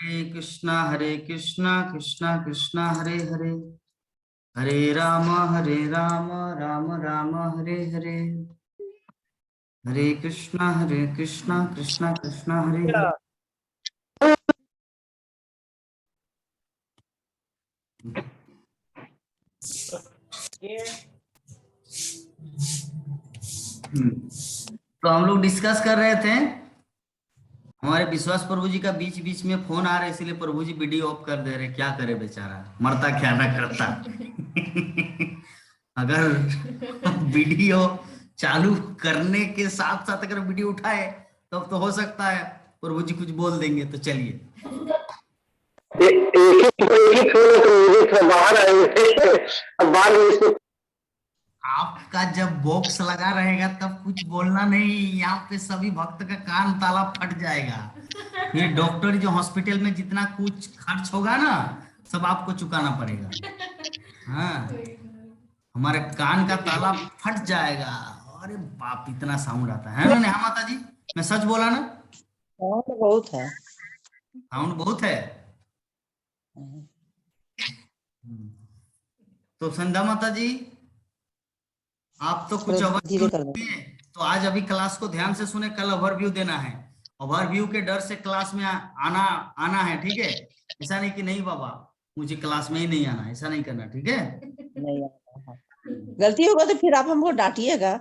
हरे कृष्णा कृष्णा कृष्णा हरे हरे, हरे राम राम राम हरे हरे, हरे कृष्णा कृष्णा कृष्णा हरे हरे। तो हम लोग डिस्कस कर रहे थे, हमारे विश्वास प्रभु जी का बीच बीच में फोन आ रहा है, इसीलिए प्रभु जी वीडियो ऑफ कर दे रहे। क्या करे बेचारा, मरता क्या ना करता। अगर वीडियो चालू करने के साथ साथ अगर वीडियो उठाए तब तो हो सकता है प्रभु जी कुछ बोल देंगे। तो चलिए, एक ही बाहर आए हुए, अब बाद में इसको आपका जब बॉक्स लगा रहेगा तब कुछ बोलना नहीं, यहाँ पे सभी भक्त का कान ताला फट जाएगा। ये डॉक्टर जो हॉस्पिटल में जितना कुछ खर्च होगा ना, सब आपको चुकाना पड़ेगा। हाँ, हमारे कान का ताला फट जाएगा। अरे बाप, इतना साउंड आता है ना। नेहा माता जी, मैं सच बोला ना? साउंड बहुत है। साउंड बहुत है। तो संध्या माता जी, आप तो कुछ ओवरव्यू धीरे कर दो। दिए, तो आज अभी क्लास को ध्यान से सुने, कल ओवरव्यू देना है। ओवरव्यू के डर से क्लास में आना आना है, ठीक है? ऐसा नहीं कि नहीं बाबा मुझे क्लास में ही नहीं आना, ऐसा नहीं करना, ठीक है? नहीं आता है। गलती होगा तो फिर आप हमको डांटिएगा।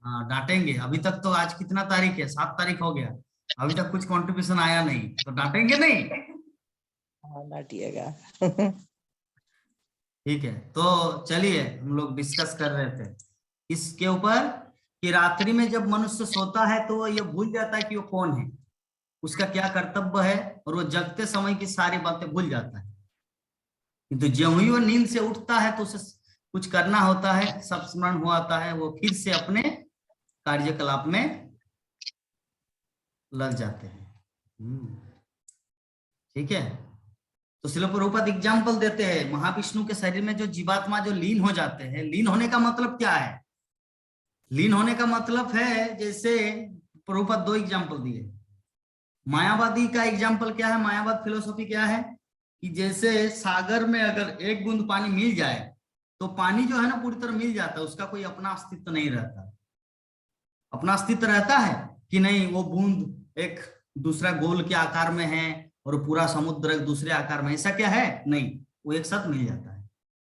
हाँ, डांटेंगे। अभी तक तो आज कितना तारीख है? 7 तारीख हो गया, अभी तक कुछ कंट्रीब्यूशन आया नहीं, तो डांटेंगे नहीं? हाँ, डांटिएगा। ठीक है, तो चलिए, हम लोग डिस्कस कर रहे थे इसके ऊपर कि रात्रि में जब मनुष्य सोता है तो वो ये भूल जाता है कि वो कौन है, उसका क्या कर्तव्य है, और वो जगते समय की सारी बातें भूल जाता है। किंतु ज्यों ही वो नींद से उठता है तो उसे कुछ करना होता है, सब स्मरण हुआ आता है, वो फिर से अपने कार्यकलाप में लग जाते हैं। ठीक है, तो श्रील प्रभुपाद एग्जाम्पल देते हैं, महाविष्णु के शरीर में जो जीवात्मा जो लीन हो जाते हैं, लीन होने का मतलब क्या है? लीन होने का मतलब है, जैसे प्रभुपाद 2 एग्जाम्पल दिए। मायावादी का एग्जाम्पल क्या है? मायावाद फिलोसॉफी क्या है कि जैसे सागर में अगर एक बूंद पानी मिल जाए तो पानी जो है ना पूरी तरह मिल जाता है, उसका कोई अपना अस्तित्व नहीं रहता। अपना अस्तित्व रहता है कि नहीं? वो बूंद एक दूसरा गोल के आकार में है और पूरा समुद्र एक दूसरे आकार में, ऐसा क्या है? नहीं, वो एक साथ मिल जाता है।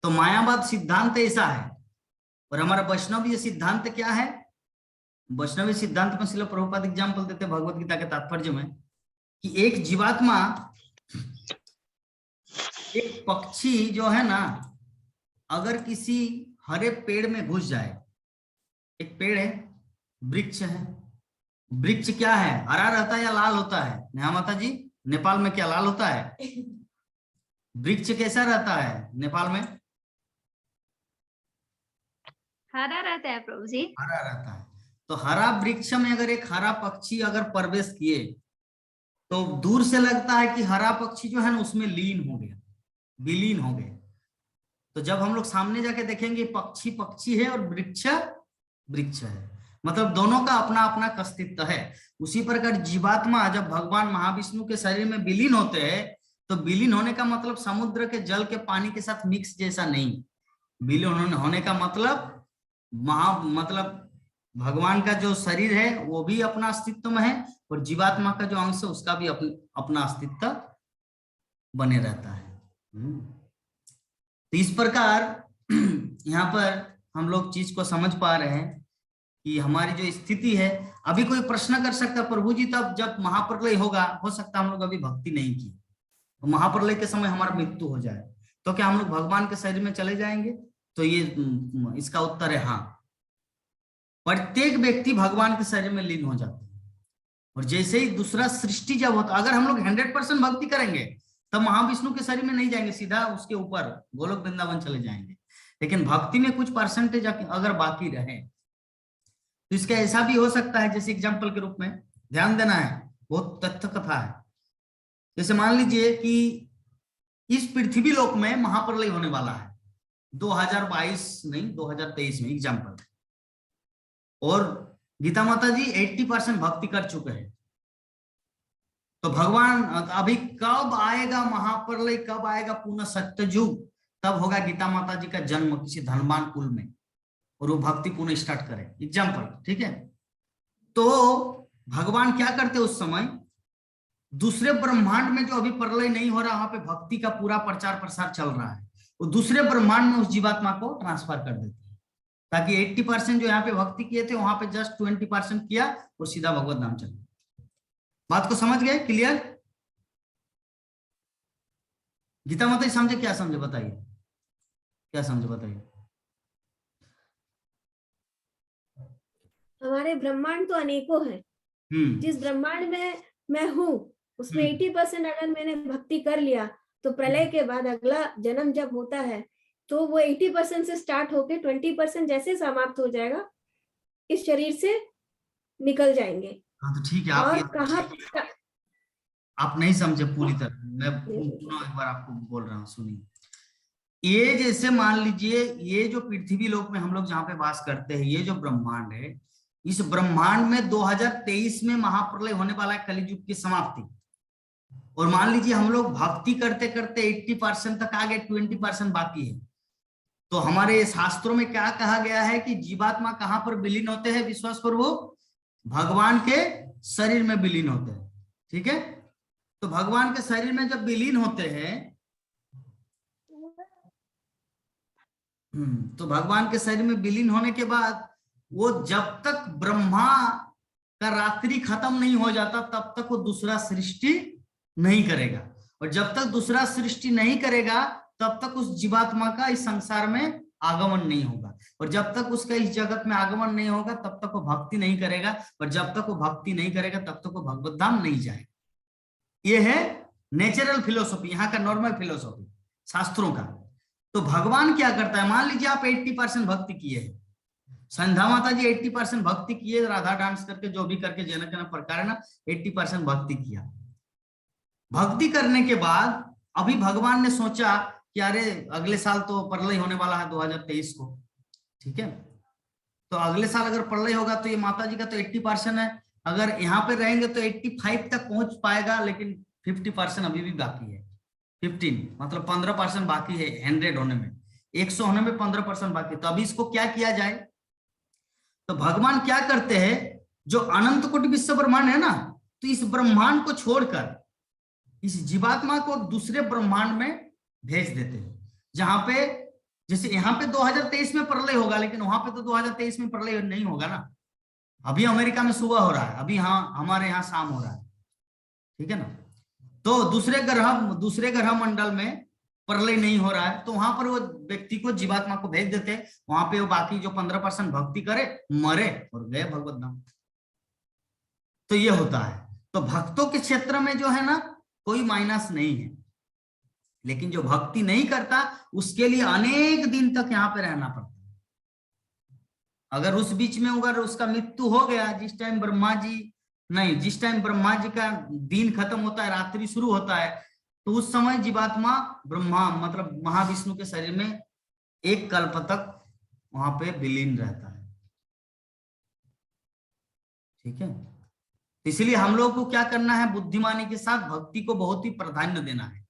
तो मायावाद सिद्धांत ऐसा है। और हमारा वैष्णवीय सिद्धांत क्या है? वैष्णवीय सिद्धांत में श्रील प्रभुपाद एग्जाम्पल देते हैं भगवत गीता के तात्पर्य में कि एक जीवात्मा, एक पक्षी जो है ना, अगर किसी हरे पेड़ में घुस जाए, एक पेड़ है, वृक्ष है, वृक्ष क्या है? हरा रहता है या लाल होता है? नेहा माता जी, नेपाल में क्या लाल होता है? वृक्ष कैसा रहता है नेपाल में? हरा रहता है प्रभु जी। हरा रहता है। तो हरा वृक्ष में अगर एक हरा पक्षी अगर प्रवेश किए तो दूर से लगता है कि हरा पक्षी जो है ना उसमें लीन हो गया, विलीन हो गए। तो जब हम लोग सामने जाके देखेंगे पक्षी पक्षी है और वृक्ष वृक्ष है, मतलब दोनों का अपना अपना अस्तित्व है। उसी प्रकार जीवात्मा जब भगवान महाविष्णु के शरीर में विलीन होते हैं तो विलीन होने का मतलब समुद्र के जल के पानी के साथ मिक्स जैसा नहीं। विलीन होने का मतलब भगवान का जो शरीर है वो भी अपना अस्तित्व में है और जीवात्मा का जो अंश है उसका भी अपना अस्तित्व बने रहता है। तो इस प्रकार यहाँ पर हम लोग चीज को समझ पा रहे हैं कि हमारी जो स्थिति है। अभी कोई प्रश्न कर सकता है, प्रभु जी तब जब महाप्रलय होगा, हो सकता है हम लोग अभी भक्ति नहीं की, तो महाप्रलय के समय हमारा मृत्यु हो जाए तो क्या हम लोग भगवान के शरीर में चले जाएंगे? तो ये इसका उत्तर है हाँ। प्रत्येक व्यक्ति भगवान के शरीर में लीन हो जाता है। और जैसे ही दूसरा सृष्टि जब होता, अगर हम लोग 100% भक्ति करेंगे तब महाविष्णु के शरीर में नहीं जाएंगे, सीधा उसके ऊपर गोलोक वृंदावन चले जाएंगे। लेकिन भक्ति में कुछ परसेंटेज अगर बाकी रहे तो इसका ऐसा भी हो सकता है, जैसे एग्जाम्पल के रूप में ध्यान देना है, बहुत तथ्य कथा है। जैसे मान लीजिए कि इस पृथ्वी लोक में महाप्रलय होने वाला है 2022 नहीं 2023 में एग्जाम्पल, और गीता माता जी 80% भक्ति कर चुके हैं, तो भगवान अभी कब आएगा महाप्रलय, कब आएगा पुनः सत्ययुग, तब होगा गीता माता जी का जन्म किसी धनवान कुल में और वो भक्ति पुनः स्टार्ट करे। एग्जाम्पल, ठीक है। तो भगवान क्या करते उस समय, दूसरे ब्रह्मांड में जो अभी प्रलय नहीं हो रहा, वहां पे भक्ति का पूरा प्रचार प्रसार चल रहा है, वो दूसरे ब्रह्मांड में उस जीवात्मा को ट्रांसफर कर देते हैं, ताकि 80% जो यहाँ पे भक्ति किए थे वहां पे जस्ट 20% किया और सीधा भगवत नाम चल। बात को समझ गए? क्लियर? गीता माता जी समझे? क्या समझे बताइए, क्या समझे बताइए? हमारे ब्रह्मांड तो अनेकों हैं। जिस ब्रह्मांड में मैं हूँ उसमें 80% अगर मैंने भक्ति कर लिया तो प्रलय के बाद अगला जन्म जब होता है तो वो 80% से स्टार्ट होके 20% जैसे समाप्त हो जाएगा, इस शरीर से निकल जाएंगे। हाँ तो ठीक है, और आप नहीं समझे पूरी तरह, मैं पुनः एक बार आपको बोल रहा हूँ, सुनिए। ये जैसे मान लीजिए, ये जो पृथ्वी लोक में हम लोग जहाँ पे वास करते हैं, ये जो ब्रह्मांड है, इस ब्रह्मांड में 2023 में महाप्रलय होने वाला है, कलियुग की समाप्ति। और मान लीजिए हम लोग भक्ति करते करते 80% तक आ गए, 20% बाकी है। तो हमारे शास्त्रों में क्या कहा गया है कि जीवात्मा कहाँ पर विलीन होते हैं विश्वास पर? वो भगवान के शरीर में विलीन होते हैं, ठीक है। तो भगवान के शरीर में जब विलीन होते हैं, तो भगवान के शरीर में विलीन होने के बाद वो जब तक ब्रह्मा का रात्रि खत्म नहीं हो जाता तब तक वो दूसरा सृष्टि नहीं करेगा, और जब तक दूसरा सृष्टि नहीं करेगा तब तक उस जीवात्मा का इस संसार में आगमन नहीं होगा, और जब तक उसका इस जगत में आगमन नहीं होगा तब तक वो भक्ति नहीं करेगा, और जब तक वो भक्ति नहीं करेगा तब तक वो भगवत धाम नहीं जाएगा। ये है नेचुरल फिलोसॉफी, यहाँ का नॉर्मल फिलोसॉफी शास्त्रों का। तो भगवान क्या करता है, मान लीजिए आप 80% भक्ति किए हैं, संध्या माता जी 80% भक्ति किए, राधा डांस करके जो भी करके जनक जनक प्रकार है ना, 80% भक्ति किया। भक्ति करने के बाद अभी भगवान ने सोचा कि अरे अगले साल तो प्रलय होने वाला है 2023 को, ठीक है। तो अगले साल अगर प्रलय होगा तो ये माता जी का तो 80% है, अगर यहाँ पे रहेंगे तो 85 तक पहुंच पाएगा, लेकिन 50% अभी भी बाकी है। 15 मतलब 15% बाकी है 100 होने में, 100 होने में 15% बाकी। तो अभी इसको क्या किया जाए? तो भगवान क्या करते हैं, जो अनंत कोटि विश्व ब्रह्मांड है ना, तो इस ब्रह्मांड को छोड़कर इस जीवात्मा को दूसरे ब्रह्मांड में भेज देते हैं, जहां पे जैसे यहाँ पे 2023 में प्रलय होगा, लेकिन वहां पे तो 2023 में प्रलय नहीं होगा ना। अभी अमेरिका में सुबह हो रहा है, अभी हाँ हमारे यहाँ शाम हो रहा है, ठीक है ना। तो दूसरे ग्रह मंडल में प्रलय नहीं हो रहा है, तो वहां पर वो व्यक्ति को, जीवात्मा को भेज देते हैं, वहां पे वो बाकी जो 15% भक्ति करे, मरे और गए भगवत धाम। तो ये होता है। तो भक्तों के क्षेत्र में जो है ना कोई माइनस नहीं है, लेकिन जो भक्ति नहीं करता उसके लिए अनेक दिन तक यहाँ पे रहना पड़ता है। अगर उस बीच में अगर उसका मृत्यु हो गया, जिस टाइम ब्रह्मा जी का दिन खत्म होता है, रात्रि शुरू होता है, तो उस समय जीवात्मा ब्रह्मा मतलब महाविष्णु के शरीर में एक कल्प तक वहां पे विलीन रहता है, ठीक है। इसलिए हम लोग को क्या करना है, बुद्धिमानी के साथ भक्ति को बहुत ही प्राधान्य देना है।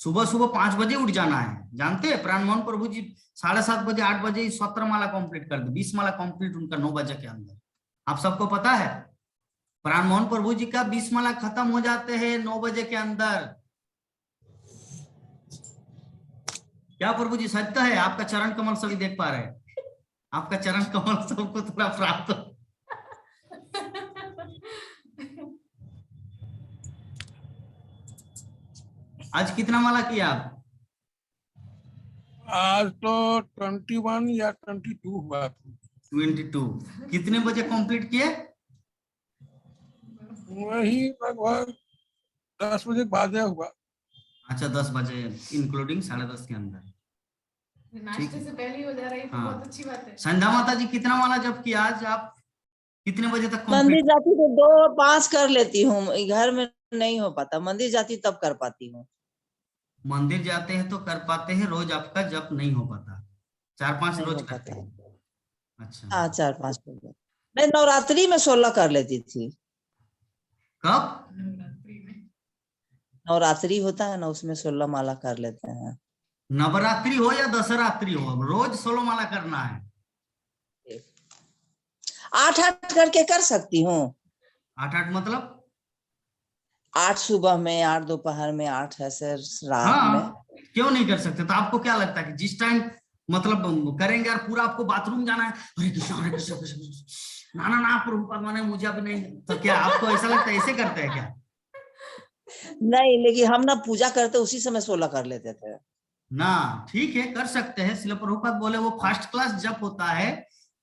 सुबह सुबह 5 बजे उठ जाना है, जानते हैं प्राण मोहन प्रभु जी 7:30 बजे 8 बजे 17 माला कंप्लीट कर दे, 20 माला कंप्लीट उनका 9 बजे के अंदर। आप सबको पता है प्राण मोहन प्रभु जी का 20 माला खत्म हो जाते हैं 9 बजे के अंदर। क्या प्रभु जी सत्य है? आपका चरण कमल सभी देख पा रहे हैं, आपका चरण कमल सबको थोड़ा प्राप्त हो। आज कितना माला किया आप? आज तो 21 या 22 हुआ। 22। कितने बजे कंप्लीट किए? वही लगभग 10 बजे बाद हुआ। अच्छा 10 बजे इंक्लूडिंग 10:30 के अंदर, नाश्ते से पहले हो जा रही है तो बहुत अच्छी बात है। संध्या माता जी कितना माला जब किया आज आप? कितने बजे तक मंदिर कंप्लीट? जाती तो 2-5 कर लेती हूँ, घर में नहीं हो पाता, मंदिर जाती तब कर पाती हूँ। मंदिर जाते हैं तो कर पाते हैं, रोज आपका जप नहीं हो पाता? 4-5 नहीं रोज हो करते पाता। हैं? अच्छा हाँ 4-5 नहीं, नवरात्रि में 16 कर लेती थी। कब? नवरात्रि में नवरात्रि होता है ना, उसमें 16 माला कर लेते हैं। नवरात्रि हो या दशरात्रि हो, रोज 16 माला करना है। 8-8 करके कर सकती हूँ। 8-8 मतलब 8 सुबह में, 8 दोपहर में, 8 ऐसे रात में। हाँ, क्यों नहीं कर सकते? तो आपको क्या लगता है कि जिस टाइम मतलब करेंगे और पूरा आपको बाथरूम जाना है, हरे कृष्ण हरे कृष्ण कृष्ण कृष्ण, ना ना ना प्रभुपाद माने मुझे अब नहीं, तो क्या आपको ऐसा लगता है ऐसे करते हैं क्या? नहीं, लेकिन हम ना पूजा करते उसी समय 16 कर लेते थे ना, ठीक है, कर सकते हैं। श्रील प्रभुपाद बोले वो फर्स्ट क्लास जप होता है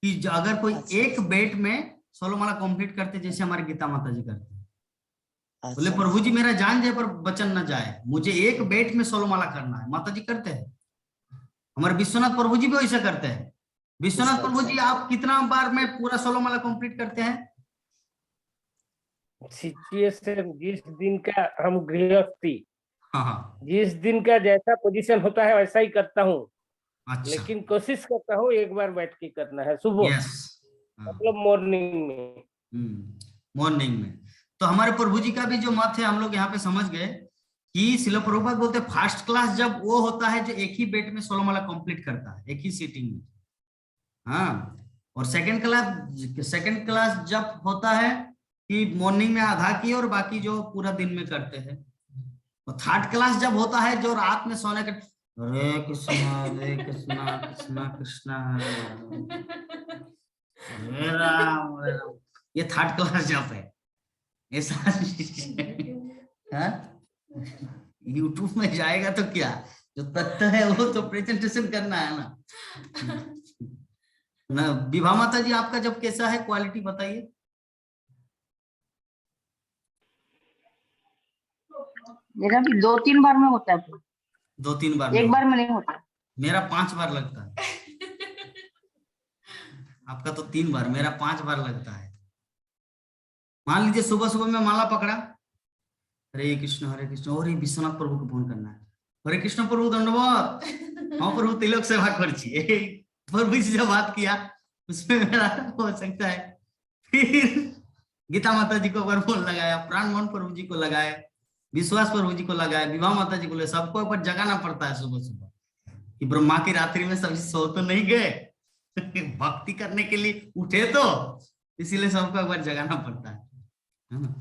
कि अगर कोई अच्छा, एक बेट में 16 माला कंप्लीट करते, जैसे हमारे गीता माता जी करते हैं। बोले अच्छा, प्रभु जी मेरा जान जाए पर वचन न जाए, मुझे एक बेट में 16 माला करना है। माता जी करते हैं, हमारे विश्वनाथ प्रभु जी भी वैसा करते हैं। विश्वनाथ अच्छा, प्रभु जी अच्छा। आप कितना बार में पूरा 16 माला कंप्लीट करते हैं? सिचुएशन जिस दिन का हम गृहस्थी, हाँ हाँ, जिस दिन का जैसा पोजीशन होता है वैसा ही करता हूँ, अच्छा, लेकिन कोशिश करता हूँ एक बार बैठ के करना है सुबह, यस, मतलब मॉर्निंग में। मॉर्निंग में। तो हमारे प्रभु जी का भी जो मत है हम लोग यहाँ पे समझ गए कि श्रील प्रभुपाद बोलते फर्स्ट क्लास जब वो होता है जो एक ही बेट में 16 माला कंप्लीट करता है, एक ही सीटिंग में। हाँ, और सेकंड क्लास जब होता है कि मॉर्निंग में आधा की और बाकी जो पूरा दिन में करते हैं। और थर्ड क्लास जब होता है जो रात में सोने का, हरे कृष्णा कृष्णा कृष्णा हरे राम हरे राम, ये थर्ड क्लास जब है ऐसा। हाँ, यूट्यूब में जाएगा तो क्या, जो तथ्य है वो तो प्रेजेंटेशन करना है ना। विभा माता जी आपका जब कैसा है, क्वालिटी बताइए। मेरा भी 2-3 बार में होता है, 2-3 बार में एक बार में नहीं होता। मेरा 5 बार लगता है। आपका तो 3 बार, मेरा 5 बार लगता है। मान लीजिए सुबह सुबह में माला पकड़ा, हरे कृष्ण और विश्वनाथ प्रभु को फोन करना है, हरे कृष्ण प्रभु दंडवत, हाँ प्रभु तिलक सेवा कर प्रभु जी से बात किया, उसमें मेरा हो सकता है। फिर गीता माता जी को अगर फोन लगाया, प्राण मोहन प्रभु जी को लगाए, विश्वास प्रभु जी को लगाए, विवाह माता जी को, सबको ऊपर जगाना पड़ता है सुबह सुबह कि ब्रह्मा की रात्रि में सभी सो तो नहीं गए, भक्ति करने के लिए उठे तो, इसीलिए सबको एक बार जगाना पड़ता है ना।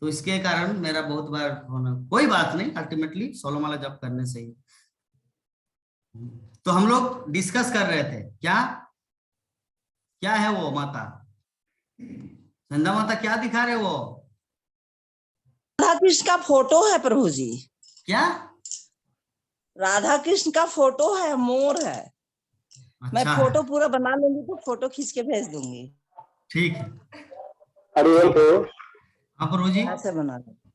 तो इसके कारण मेरा बहुत बार होना, कोई बात नहीं, अल्टीमेटली 16 माला जप करने से ही। तो हम लोग डिस्कस कर रहे थे क्या है वो माता संध्या माता, क्या दिखा रहे वो? राधा कृष्ण का फोटो है प्रभु जी। क्या? राधा कृष्ण का फोटो है, मोर है। अच्छा, मैं फोटो पूरा बना लूंगी तो फोटो खींच के भेज दूंगी। ठीक है। हरिओम को हाँ प्रभु जी ऐसे बना लूंगी।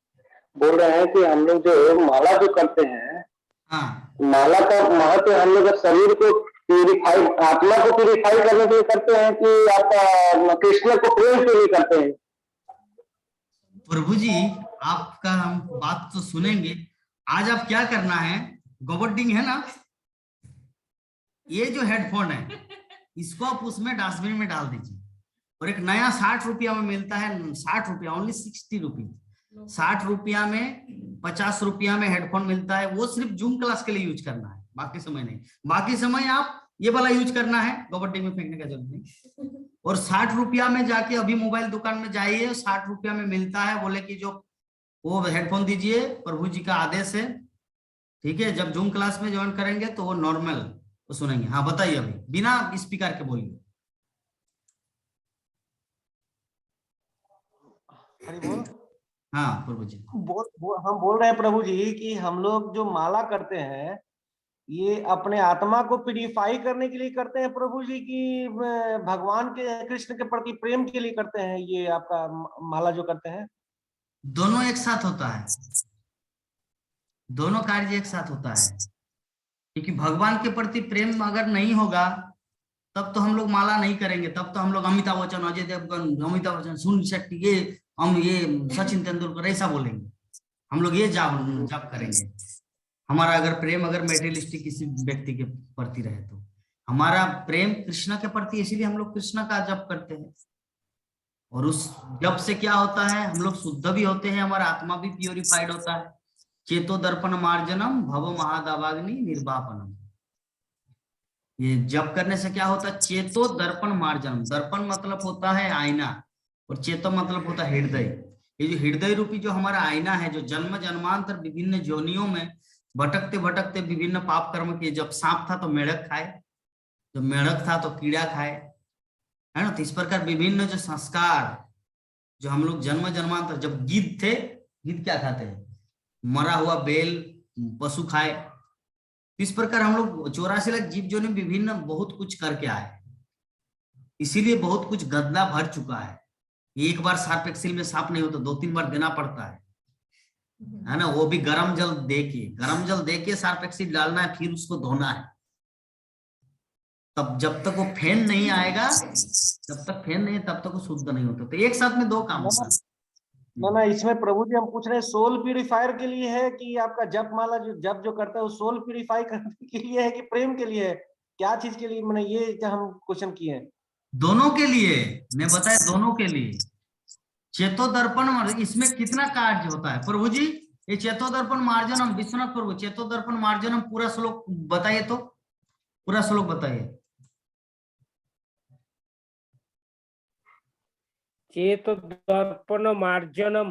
बोल रहे हैं कि हम लोग जो माला जो करते हैं, हाँ, माला का महत्व हम लोग शरीर को प्यूरिफाई, आत्मा को प्यूरिफाई करने के लिए करते हैं कि आपका कृष्ण को प्रेम के लिए करते हैं? प्रभु जी आपका हम बात तो सुनेंगे। आज आप क्या करना है, गोवर्डिंग है ना, ये जो हेडफोन है इसको आप उसमें डस्टबिन में डाल दीजिए, और एक नया 60 रुपया में मिलता है, 60 रुपया, ओनली 60 रुपीज, 60 रुपया में 50 रुपया में हेडफोन मिलता है। वो सिर्फ जूम क्लास के लिए यूज करना है, बाकी समय नहीं। बाकी समय आप ये वाला यूज करना है, गोवर्डिंग में फेंकने का जरूरत नहीं। और 60 रुपया में जाके अभी मोबाइल दुकान में जाइए, 60 रुपया में मिलता है, बोले कि जो वो हेडफोन दीजिए, प्रभु जी का आदेश है, ठीक है। जब जूम क्लास में ज्वाइन करेंगे तो वो नॉर्मल तो सुनेंगे। हाँ बताइए, अभी बिना स्पीकर के बोलिए। हाँ प्रभु जी हम बोल रहे हैं प्रभु जी कि हम लोग जो माला करते हैं ये अपने आत्मा को प्यूरिफाई करने के लिए करते हैं प्रभु जी, की भगवान के कृष्ण के प्रति प्रेम के लिए करते हैं? ये आपका माला जो करते हैं, दोनों एक साथ होता है, दोनों कार्य एक साथ होता है। क्योंकि भगवान के प्रति प्रेम अगर नहीं होगा तब तो हम लोग माला नहीं करेंगे, तब तो हम लोग अमिताभ बच्चन, अजय देवगन, अमिताभ बच्चन, सुनील शेट्टी, ये हम ये सचिन तेंदुलकर ऐसा बोलेंगे, हम लोग ये जाप करेंगे। हमारा अगर प्रेम अगर मेटेरियलिस्टिक किसी व्यक्ति के प्रति रहे तो हमारा प्रेम कृष्ण के प्रति, इसीलिए हम लोग कृष्ण का जप करते हैं। और उस जप से क्या होता है, हम लोग शुद्ध भी होते हैं, हमारा आत्मा भी प्योरिफाइड होता है। चेतो दर्पण मार्जनम भव महादावाग्नि निर्वापनम। ये जप करने से क्या होता है? चेतो दर्पण मार्जनम। दर्पण मतलब होता है आईना और चेतो मतलब होता है हृदय। ये जो हृदय रूपी जो हमारा आईना है, जो जन्म जन्मांतर विभिन्न योनियों में भटकते भटकते विभिन्न पाप कर्म किए। जब सांप था तो मेढक खाए, जब मेढक था तो कीड़ा खाए, है ना। तो इस प्रकार विभिन्न जो संस्कार जो हम लोग जन्म जन्मांतर, जब गिद्ध थे, गिद्ध क्या खाते हैं? मरा हुआ बेल पशु खाए। इस प्रकार हम लोग 84 लाख जीव जो ने विभिन्न बहुत कुछ करके आए, इसीलिए बहुत कुछ गंदा भर चुका है। एक बार सार्प एक्सिल में साफ नहीं होता, 2-3 बार देना पड़ता है ना। वो भी गर्म जल दे के सार्प एक्सिल डालना है, फिर उसको धोना है। तब जब तक वो फेन नहीं आएगा, तब तक वो शुद्ध नहीं होता। तो एक साथ में 2 काम होता है। ना इसमें प्रभु जी हम पूछ रहे हैं सोल प्यूरिफायर के लिए है कि आपका जप माला जो करता है वो सोल प्यूरिफाई करने के लिए है कि प्रेम के लिए है? क्या चीज के लिए? मैंने ये हम क्वेश्चन किए हैं। दोनों के लिए मैं बताया, दोनों के लिए। चेतो दर्पण, इसमें कितना कार्य होता है प्रभु जी? ये चेतो दर्पण मार्जनम, विश्वनाथ प्रभु चेतो दर्पण मार्जनम पूरा श्लोक बताइए, तो पूरा श्लोक बताइए। चेतो दर्पण मार्जनम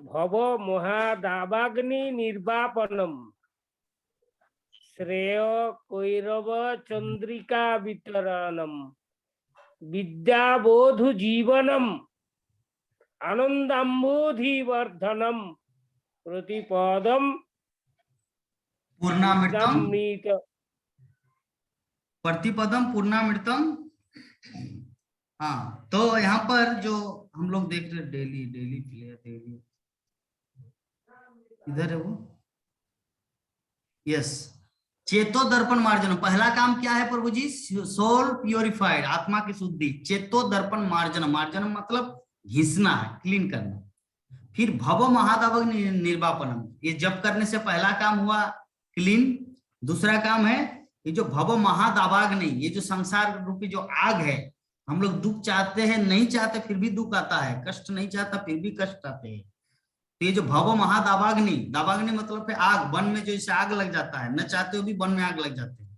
भव महादावाग्नि निर्वापनम श्रेय कौरव चंद्रिका वितरणम विद्याबोधु जीवनम आनंदाम्बोधिवर्धनम प्रतिपदम प्रतिपदम पूर्णामृतम। हाँ, तो यहाँ पर जो हम लोग देख रहे डेली इधर है वो, यस। चेतो दर्पण मार्जन, पहला काम क्या है प्रभु जी? सोल प्योरिफाइड, आत्मा की शुद्धि। चेतो दर्पण मार्जन, मार्जन मतलब घिसना है, क्लीन करना। फिर भव महादावाग्नि निर्वापनम, ये जप करने से पहला काम हुआ क्लीन। दूसरा काम है ये जो भव महादावाग्नि, ये जो संसार रूपी जो आग है। हम लोग दुख चाहते हैं, नहीं चाहते फिर भी दुख आता है, कष्ट नहीं चाहता फिर भी कष्ट आते हैं। तो ये जो भव महादावाग्नि, दावाग्नि मतलब है आग, वन में जो इसे आग लग जाता है, न चाहते हुए भी वन में आग लग जाते हैं।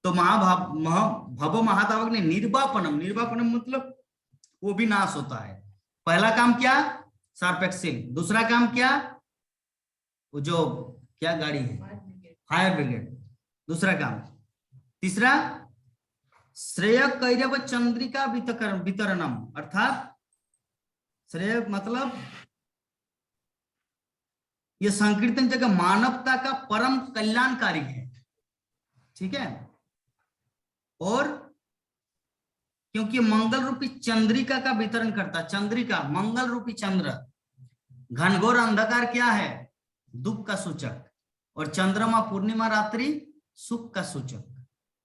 तो भव महादावाग्नि निर्वापनम, निर्वापनम मतलब वो भी नाश होता है। पहला काम क्या? Sharp axle. दूसरा काम क्या? वो जो क्या गाड़ी है, फायर ब्रिगेड, दूसरा काम। तीसरा श्रेय कैरव चंद्रिका वितरणम, अर्थात श्रेय मतलब यह संकीर्तन जगह मानवता का परम कल्याणकारी है, ठीक है। और क्योंकि मंगल रूपी चंद्रिका का वितरण करता, चंद्रिका मंगल रूपी चंद्र, घनघोर अंधकार क्या है? दुख का सूचक, और चंद्रमा पूर्णिमा रात्रि सुख का सूचक,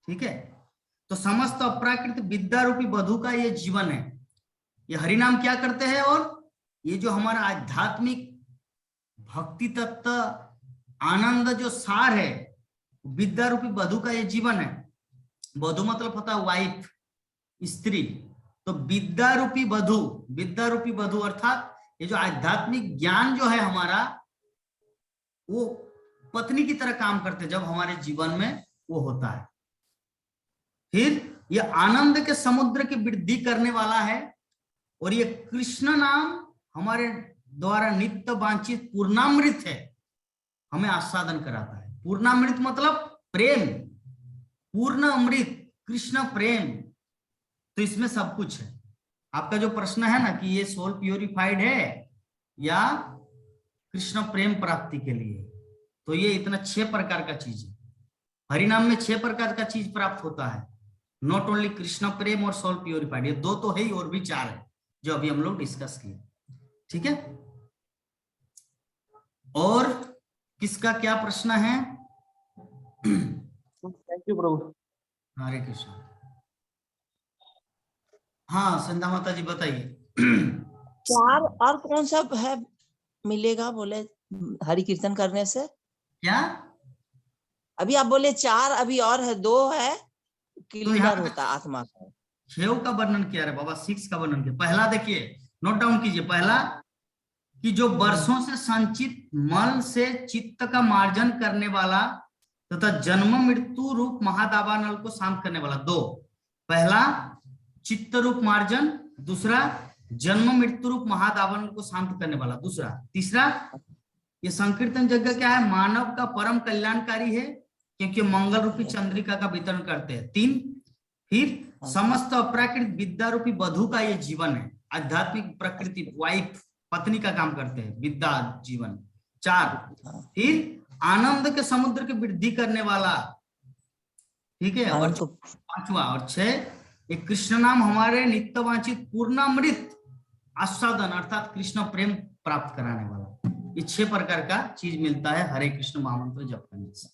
ठीक है। तो समस्त अप्राकृत विद्या रूपी वधु का ये जीवन है। ये हरिनाम क्या करते हैं? और ये जो हमारा आध्यात्मिक भक्ति तत्व आनंद जो सार है, विद्या रूपी वधु का ये जीवन है। वधु मतलब होता है वाइफ, स्त्री। तो विद्या रूपी वधु अर्थात ये जो आध्यात्मिक ज्ञान जो है हमारा, वो पत्नी की तरह काम करते जब हमारे जीवन में वो होता है। फिर ये आनंद के समुद्र की वृद्धि करने वाला है। और ये कृष्ण नाम हमारे द्वारा नित्य वांछित पूर्णामृत है, हमें आस्वादन कराता है। पूर्णामृत मतलब प्रेम, पूर्ण अमृत, कृष्ण प्रेम। तो इसमें सब कुछ है। आपका जो प्रश्न है ना कि ये सोल प्योरिफाइड है या कृष्ण प्रेम प्राप्ति के लिए, तो ये इतना 6 प्रकार का चीज है। हरिनाम में 6 प्रकार का चीज प्राप्त होता है, नॉट ओनली कृष्ण प्रेम और सोल प्योरिफाइड। ये 2 तो है ही, और भी 4 है जो अभी हम लोग डिस्कस किए, ठीक है। और किसका क्या प्रश्न है? थैंक यू प्रभु। हरे कृष्ण। हाँ संध्या माता जी बताइए। 4 और कौन सा है मिलेगा बोले हरि कीर्तन करने से? क्या अभी आप बोले 4, अभी और है 2 है, क्लीनर होता आत्मा का। 6 का वर्णन किया रे बाबा, 6 का वर्णन किया। पहला देखिए, नोट डाउन कीजिए। पहला कि जो वर्षों से संचित मल से चित्त का मार्जन करने वाला तथा जन्म मृत्यु रूप महादावानल को शांत करने वाला। दो, पहला चित्त रूप मार्जन, दूसरा जन्म मृत्यु रूप महादावानल को शांत करने वाला दूसरा। तीसरा, ये संकीर्तन यज्ञ क्या है? मानव का परम कल्याणकारी है क्योंकि मंगल रूपी चंद्रिका का वितरण करते हैं। तीन, फिर समस्त अप्राकृत विद्या रूपी वधु का ये जीवन है, आध्यात्मिक प्रकृति वाइफ पत्नी का काम करते हैं, विद्या जीवन। चार, फिर आनंद के समुद्र की वृद्धि करने वाला, ठीक है। और पांचवा और छह, एक कृष्ण नाम हमारे नित्य वांछित पूर्णामृत आस्वादन अर्थात कृष्ण प्रेम प्राप्त कराने वाला। ये 6 प्रकार का चीज मिलता है हरे कृष्ण महामंत्र जप करने से,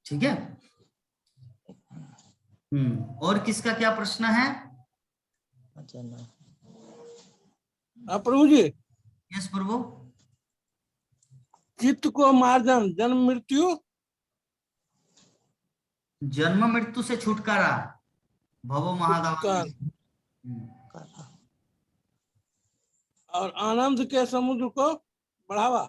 ठीक है। और किसका क्या प्रश्न है? प्रभु जी। यस प्रभु। चित्त को मार्जन, जन्म मृत्यु, जन्म मृत्यु से छुटकारा, भवो महादाव, और आनंद के समुद्र को बढ़ावा।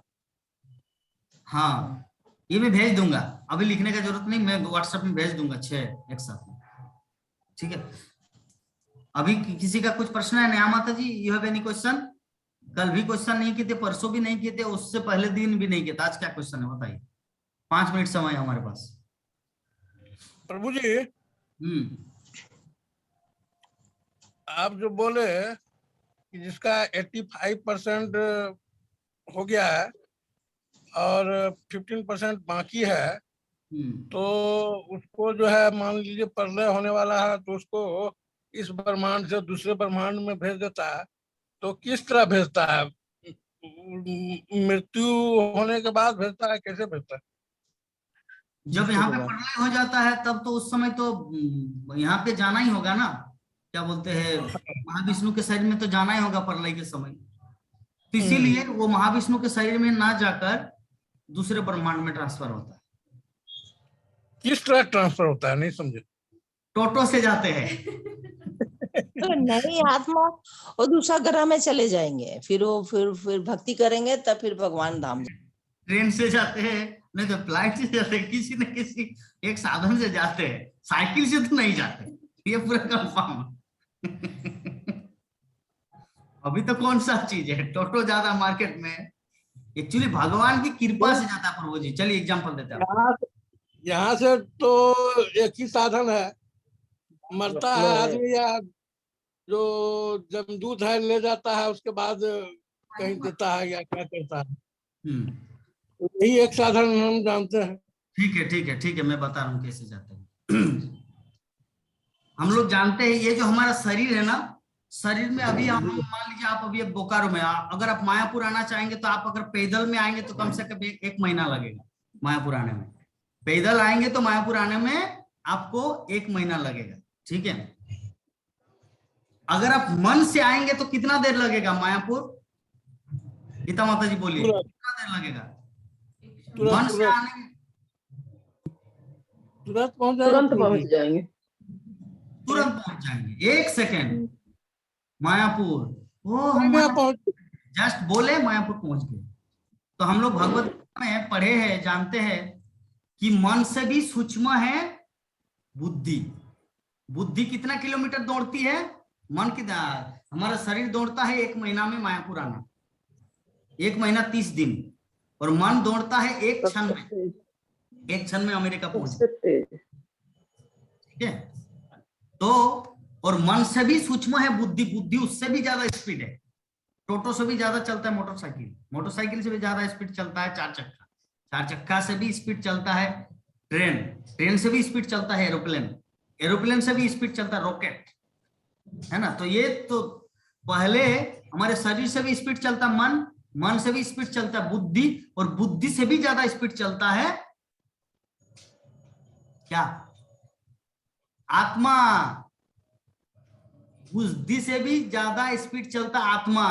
हाँ, ये मैं भेज दूंगा, अभी लिखने का जरूरत नहीं, मैं व्हाट्सएप में भेज दूंगा 6 एक साथ में, ठीक है। अभी किसी का कुछ प्रश्न है? नया माता जी, यू हैव एनी क्वेश्चन? कल भी क्वेश्चन नहीं किए थे, परसों भी नहीं किए थे, उससे पहले दिन भी नहीं किए थे, आज क्या क्वेश्चन है बताइए? 5 मिनट समय है हमारे पास। प्रभु जी, आप जो बोले कि जिसका 85% हो गया है और 15% बाकी है, तो उसको जो है मान लीजिए प्रलय होने वाला है तो उसको इस ब्रह्मांड से दूसरे ब्रह्मांड में भेज देता है, तो किस तरह भेजता है? मृत्यु होने के बाद भेजता है, कैसे भेजता है? जब यहाँ पे प्रलय हो जाता है तब तो उस समय तो यहाँ पे जाना ही होगा ना, क्या बोलते हैं, महाविष्णु के शरीर में तो जाना ही होगा प्रलय के समय। तो इसीलिए वो महाविष्णु के शरीर में ना जाकर दूसरे ब्रह्मांड में ट्रांसफर होता है। किस तरह ट्रांसफर होता है, नहीं समझे? टोटो से जाते हैं। तो नहीं, आत्मा और दूसरा ग्रह में चले जाएंगे, फिर वो फिर भक्ति करेंगे, तब फिर भगवान धाम। ट्रेन से जाते हैं, नहीं तो फ्लाइट से जाते हैं, किसी न किसी एक साधन से जाते हैं, साइकिल से तो नहीं जाते, ये पूरा कंफर्म। अभी तो कौन सा चीज है, टोटो ज्यादा मार्केट में, एक्चुअली भगवान की कृपा से जाता है प्रभु जी। चलिए एग्जांपल देते हैं। यहाँ से तो एक ही साधन है, मरता है आदमी या जो जमदूत है ले जाता है, उसके बाद कहीं देता है या क्या करता है, तो यही एक साधन हम जानते हैं। ठीक है ठीक है ठीक है, मैं बता रहा हूँ कैसे जाते हैं। हम लोग जानते हैं ये जो हमारा शरीर है ना, शरीर में अभी हम मान लीजिए आप अभी बोकारो में, अगर आप मायापुर आना चाहेंगे तो आप अगर पैदल में आएंगे तो कम से कम 1 महीना लगेगा मायापुर आने में। पैदल आएंगे तो मायापुर आने में आपको 1 महीना लगेगा, ठीक है। अगर आप मन से आएंगे तो कितना देर लगेगा मायापुर? गीता माता जी बोलिए, कितना देर लगेगा? मन से आने तुरंत पहुंच जाएंगे, तुरंत पहुंच जाएंगे, 1 सेकेंड मायापुर। वो हम जस्ट बोले मायापुर पहुंच गए। तो हम लोग भगवत में पढ़े हैं, जानते हैं कि मन से भी सूक्ष्म है बुद्धि। बुद्धि कितना किलोमीटर दौड़ती है? मन की हमारा शरीर दौड़ता है 1 महीना में मायापुर आना, 1 महीना 30 दिन, और मन दौड़ता है 1 क्षण में, 1 क्षण में अमेरिका पहुंच, ठीक है। तो और मन से भी सूक्ष्म है बुद्धि, बुद्धि उससे भी ज्यादा स्पीड है, टोटो से भी ज्यादा चलता है मोटरसाइकिल, मोटरसाइकिल से भी ज्यादा स्पीड चलता है 4 चक्का, 4 चक्का से भी स्पीड चलता है ट्रेन, ट्रेन से भी स्पीड चलता है एरोप्लेन, एरोप्लेन से भी स्पीड चलता है रॉकेट, है ना। तो ये तो पहले हमारे शरीर से भी स्पीड चलता मन, मन से भी स्पीड चलता है बुद्धि, और बुद्धि से भी ज्यादा स्पीड चलता है क्या? आत्मा। बुद्धि से भी ज्यादा स्पीड चलता आत्मा।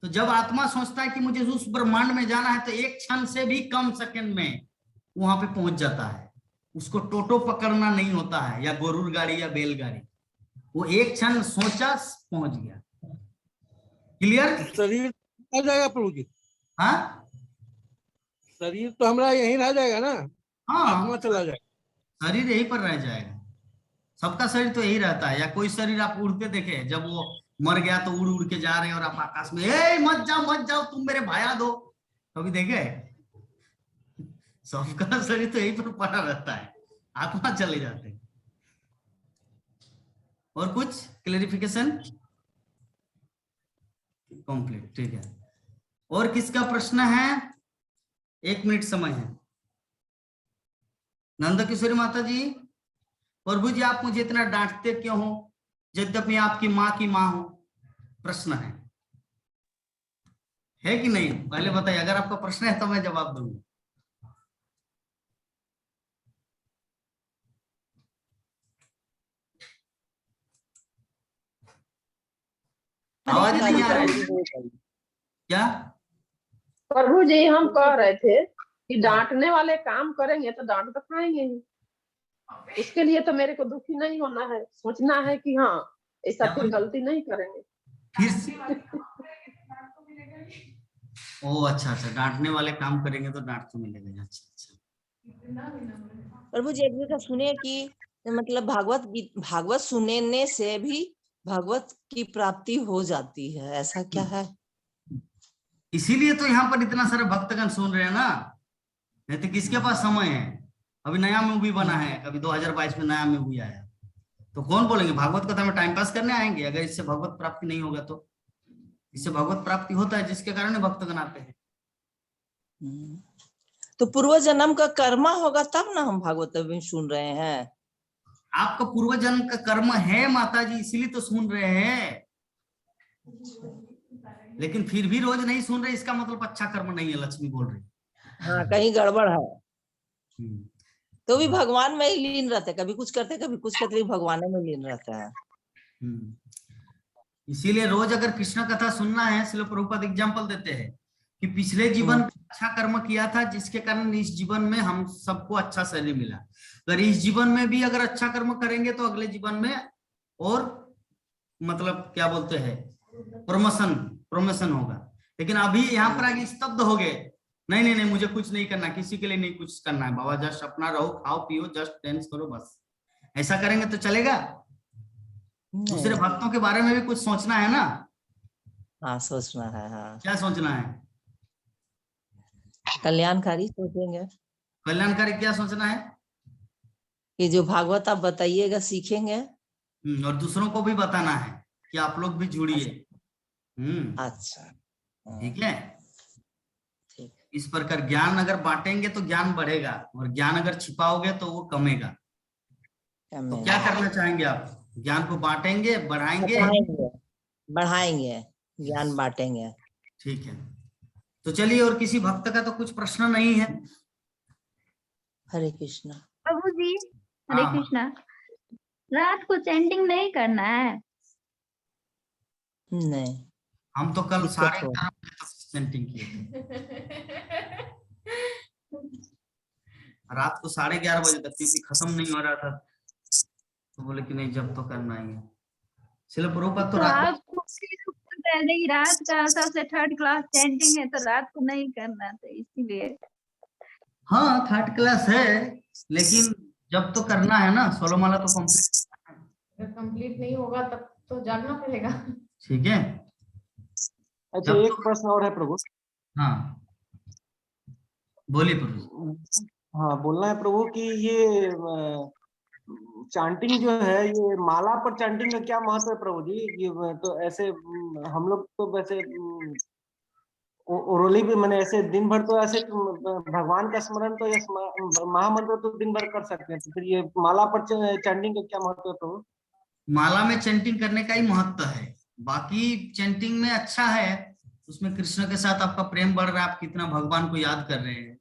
तो जब आत्मा सोचता है कि मुझे उस ब्रह्मांड में जाना है तो 1 क्षण से भी कम सेकंड में वहां पे पहुंच जाता है। उसको टोटो पकड़ना नहीं होता है या गरुड़ गाड़ी या बैलगाड़ी, वो 1 क्षण सोचा पहुंच गया। क्लियर? रह जाएगा प्रभु जी। हाँ शरीर तो हमारा यहीं रह जाएगा ना, आत्मा हाँ, चला जाएगा। शरीर यहीं पर रह जाएगा। सबका शरीर तो यही रहता है। या कोई शरीर आप उड़ते देखे, जब वो मर गया तो उड़ उड़ के जा रहे हैं और आप आकाश में, ए मत जाओ तुम मेरे भाया दो, कभी देखे? सबका शरीर तो यहीं पर पड़ा रहता है, आत्मा चले जाते हैं। और कुछ क्लेरिफिकेशन? कंप्लीट, ठीक है। और किसका प्रश्न है? 1 मिनट समय है। नंद किशोरी माता जी, प्रभु जी आप मुझे इतना डांटते क्यों हो, यद्यपि आपकी माँ की माँ हो? प्रश्न है कि नहीं? पहले बताइए, अगर आपका प्रश्न है तो मैं जवाब दूंगा। आवाज नहीं आ रही क्या? प्रभु जी हम कह रहे थे कि डांटने वाले काम करेंगे तो डांट तो खाएंगे ही। इसके लिए तो मेरे को दुखी नहीं होना है, सोचना है कि हाँ ऐसा फिर गलती नहीं करेंगे। फिर से ओ अच्छा, डांटने वाले काम करेंगे तो डांट तो मिलेगा। अच्छा। प्रभु जी एक जगह सुने कि मतलब भागवत सुनने से भी भगवत की प्राप्ति हो जाती है, ऐसा क्या है? इसीलिए तो यहाँ पर इतना सारे भक्तगण सुन रहे हैं ना, नहीं तो किसके पास समय है? अभी नया मूवी बना है, कभी 2022 में नया मूवी आया, तो कौन बोलेंगे भागवत कथा में टाइम पास करने आएंगे? अगर इससे भगवत प्राप्ति नहीं होगा तो इससे भगवत प्राप्ति होता है, जिसके कारण भक्तगण आते हैं। तो पूर्व जन्म का कर्मा होगा तब ना हम भागवत में सुन रहे हैं। आपका पूर्व जन्म का कर्म है माता जी, इसीलिए तो सुन रहे हैं। लेकिन फिर भी रोज नहीं सुन रहे, इसका मतलब अच्छा कर्म नहीं है, लक्ष्मी बोल रही। हाँ कहीं गड़बड़ है। तो भी भगवान में ही लीन रहते, कभी कुछ करते कभी कुछ करते, भगवान में लीन रहता है। इसीलिए रोज अगर कृष्ण कथा सुनना है, श्रील प्रभुपाद एग्जाम्पल देते हैं कि पिछले जीवन में अच्छा कर्म किया था, जिसके कारण इस जीवन में हम सबको अच्छा शरीर मिला। अगर इस जीवन में भी अगर अच्छा कर्म करेंगे तो अगले जीवन में और मतलब क्या बोलते हैं, प्रमोशन होगा। लेकिन अभी यहाँ पर आगे स्तब्ध हो गए, नहीं मुझे कुछ नहीं करना, किसी के लिए नहीं कुछ करना है बाबा, जस्ट अपना रहो, खाओ पियो, जस्ट डांस करो, बस। ऐसा करेंगे तो चलेगा? दूसरे भक्तों के बारे में भी कुछ सोचना है ना। हाँ सोचना है। हाँ क्या सोचना है? कल्याणकारी सोचेंगे। कल्याणकारी क्या सोचना है? कि जो भागवत आप बताइएगा सीखेंगे, और दूसरों को भी बताना है कि आप लोग भी जुड़िए। अच्छा ठीक है। इस प्रकार ज्ञान अगर बांटेंगे तो ज्ञान बढ़ेगा, और ज्ञान अगर छिपाओगे तो वो कमेगा। तो क्या करना चाहेंगे आप? ज्ञान को बांटेंगे, बढ़ाएंगे, बढ़ाएंगे, ज्ञान बांटेंगे। ठीक है। तो चलिए, और किसी भक्त का तो कुछ प्रश्न नहीं है। हरे कृष्णा। प्रभु जी हरे कृष्णा, रात को चैंटिंग नहीं करना है? नहीं, हम तो कल 11:30 बजे तक चैंटिंग किए थे। रात को 11:30 बजे तक, क्योंकि खत्म नहीं हो रहा था, तो बोले कि नहीं जब तो करना ही है। श्रील प्रभुपाद तो रात का सबसे 3rd क्लास चैंटिंग है, तो रात को नहीं करना था, इसीलिए। हाँ 3rd क्लास है, लेकिन जब तो करना है ना, 16 माला तो कंप्लीट नहीं होगा तब तो जागना पड़ेगा। ठीक है। अच्छा एक प्रश्न और है प्रभु। हाँ बोलिए प्रभु। हाँ बोलना है प्रभु कि ये चांटिंग जो है, ये माला पर चांटिंग का क्या महत्व है प्रभु जी? ये तो ऐसे हम लोग तो वैसे ओरली भी मैंने ऐसे दिन भर तो ऐसे भगवान का स्मरण तो या महामंत्र तो दिन भर कर सकते हैं, तो फिर ये माला पर चैंटिंग का क्या महत्व है प्रभु? माला में चैंटिंग करने का ही महत्व है। बाकी चैंटिंग में अच्छा है, उसमें कृष्ण के साथ आपका प्रेम बढ़ रहा है, आप कितना भगवान को याद कर रहे हैं।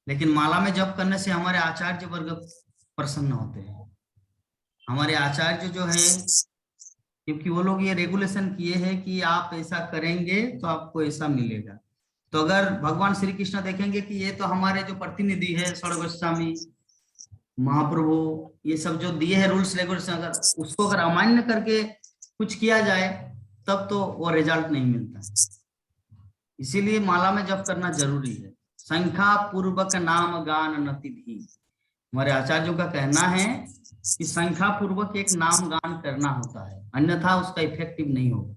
लेकिन माला में जप करने से हमारे आचार्य वर्ग प्रसन्न होते हैं। हमारे आचार्य जो है, क्योंकि वो लोग ये रेगुलेशन किए हैं कि आप ऐसा करेंगे तो आपको ऐसा मिलेगा। तो अगर भगवान श्री कृष्ण देखेंगे कि ये तो हमारे जो प्रतिनिधि है षड गोस्वामी महाप्रभु, ये सब जो दिए हैं रूल्स रेगुलेशन, अगर उसको अगर अमान्य करके कुछ किया जाए तब तो वो रिजल्ट नहीं मिलता। इसीलिए माला में जप करना जरूरी है। संख्या पूर्वक नाम गान नति धी। हमारे आचार्यों का कहना है कि संख्या पूर्वक एक नाम गान करना होता है, अन्यथा उसका इफेक्टिव नहीं होगा।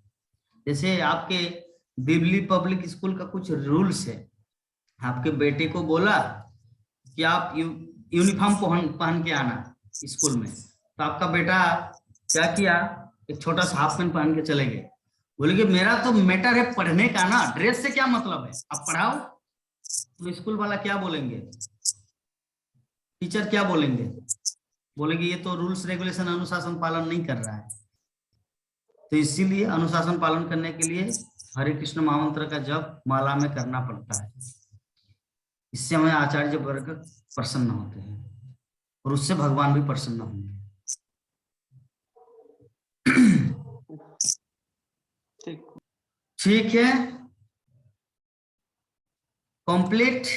जैसे आपके दिल्ली पब्लिक स्कूल का कुछ रूल्स है, आपके बेटे को बोला कि आप यूनिफॉर्म पहन के आना स्कूल में, तो आपका बेटा क्या किया, एक छोटा सा हाफ पैंट पहन के चले गए। बोले कि मेरा तो मैटर है पढ़ने का ना, ड्रेस से क्या मतलब है, आप पढ़ाओ। तो स्कूल वाला क्या बोलेंगे, टीचर क्या बोलेंगे, बोलेंगे ये तो रूल्स रेगुलेशन अनुशासन पालन नहीं कर रहा है। तो इसीलिए अनुशासन पालन करने के लिए हरे कृष्ण महामंत्र का जप माला में करना पड़ता है। इससे हमें आचार्य वर्ग प्रसन्न होते हैं और उससे भगवान भी प्रसन्न होंगे। ठीक है, कंप्लीट।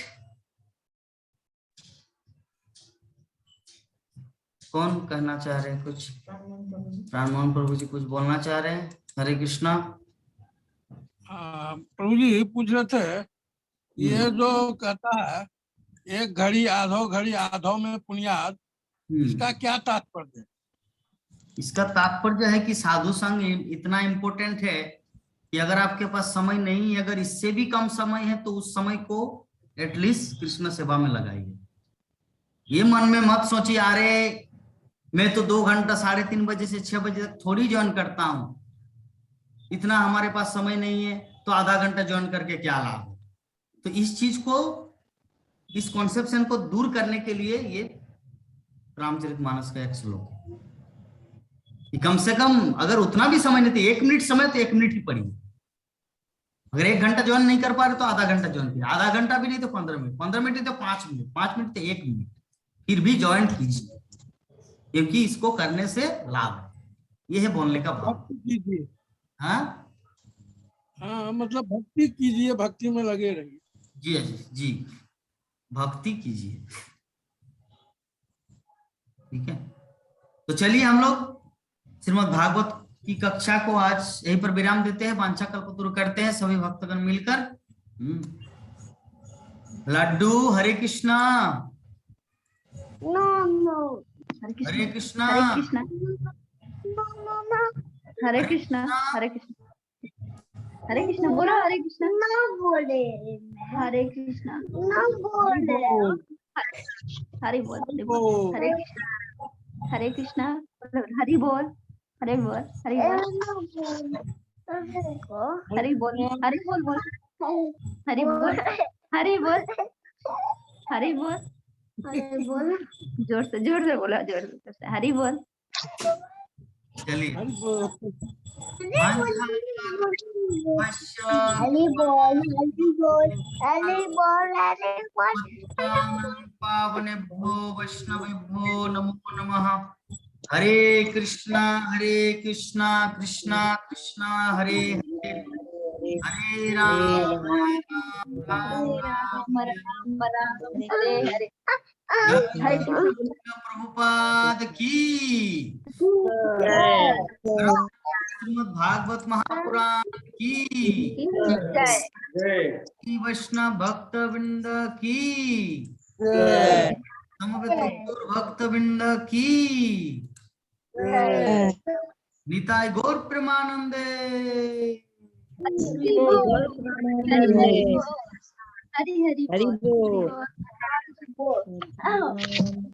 कौन कहना चाह रहे हैं कुछ? प्राणमोहन प्रभु जी कुछ बोलना चाह रहे हैं? हरे कृष्णा। प्रभु जी पूछ रहे थे, ये जो कहता है एक घड़ी आधो में पुण्याद, इसका क्या तात्पर्य है? इसका तात्पर्य है कि साधु संग इतना इम्पोर्टेंट है कि अगर आपके पास समय नहीं है, अगर इससे भी कम समय है, तो उस समय को एटलीस्ट कृष्ण सेवा में लगाइए। ये मन में मत सोचिए अरे मैं तो 2 घंटा 3:30 बजे से 6 बजे तक थोड़ी ज्वाइन करता हूं, इतना हमारे पास समय नहीं है, तो आधा घंटा ज्वाइन करके क्या लाभ है। तो इस चीज को, इस कॉन्सेप्शन को दूर करने के लिए ये रामचरितमानस का एक श्लोक है। कम से कम अगर उतना भी समय नहीं, तो 1 मिनट समय तो 1 मिनट ही पढ़िए। अगर 1 घंटा ज्वाइन नहीं कर पा रहे तो आधा घंटा ज्वाइन कीजिए, आधा घंटा भी नहीं तो 15 मिनट, 15 मिनट नहीं तो 5 मिनट, 5 मिनट तो 1 मिनट, फिर भी ज्वाइन कीजिए, क्योंकि इसको करने से लाभ है। ये है बोलने का भाव। कीजिए, हाँ मतलब भक्ति कीजिए, भक्ति में लगे रहिए। जी जी, भक्ति कीजिए। ठीक है, तो चलिए हम लोग श्रीमद् भागवत की कक्षा को आज यहीं पर विराम देते हैं, वांछा कल्पतरु करते हैं सभी भक्तगण मिलकर। लड्डू हरे कृष्णा। हरे कृष्णा। हरे कृष्णा। हरे कृष्णा। हरे कृष्णा। हरे कृष्णा बोलो। हरे कृष्णा ना बोले। हरे कृष्णा ना बोले। हरि बोल। हरे कृष्णा। हरे कृष्णा। हरि बोल। हरे बोल। हरि बोल। हरि बोल। हरि बोल बोल। हरि बोल। हरि बोल। हरि बोल। हरि बोल। जोर से बोला, जोर से। हरि बोल। चलिए हरि बोल। हरि बोल। हरि बोल। हरि बोल। पावनेभ्यो वैष्णवेभ्यो नमो नमः। हरे कृष्णा कृष्णा कृष्णा हरे हरे, हरे राम राम राम हरे हरे। प्रभुपाद की, श्रीमद् भागवत महापुराण की, वैष्णव भक्त वृंद की, समवेत भक्त वृंद की, निताय गौर प्रेमानंदे। हरि हरि बोल।